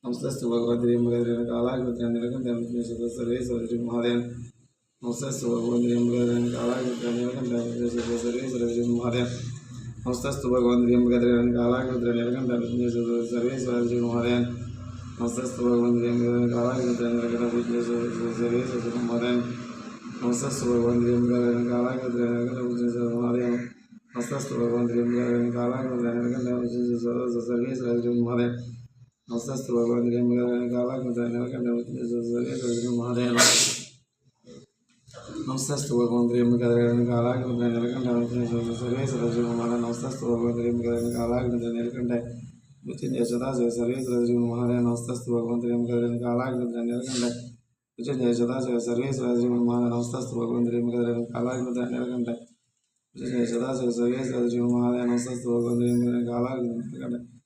नमस्ते भगवती कालाकृत सर्वेश्वरी महादेव नमस्ते भगवती कालाकृत सर्वेश्वरी महादेव नमस्ते भगवती कालाकृत सर्वेश्वरी महादेव नमस्ते भगवती कालाकृत सर्वेश्वरी महादेव नमस्ते भगवती कालाकृत महादेव नमस्ते भगवती कालाकृत सर्वेश्वरी महादेव नमस्ते भगवती कालाकृत सर्वेश्वरी महादेव नमस्ते भगवती कालाकृत सर्वेश्वरी महादेव नमस्ते भगवती कालाकृत मृत्युंजय सदाशिव सर्वेश्वरी महादेव नमस्ते भगवती कालाकृत मृत्युंजय सदाशिव सर्वेश्वरी महादेव नमस्ते भगवती कालाकृत मृत्युंजय सदाशिव सर्वेश्वरी महादेव नमस्ते भगवती कालाकृत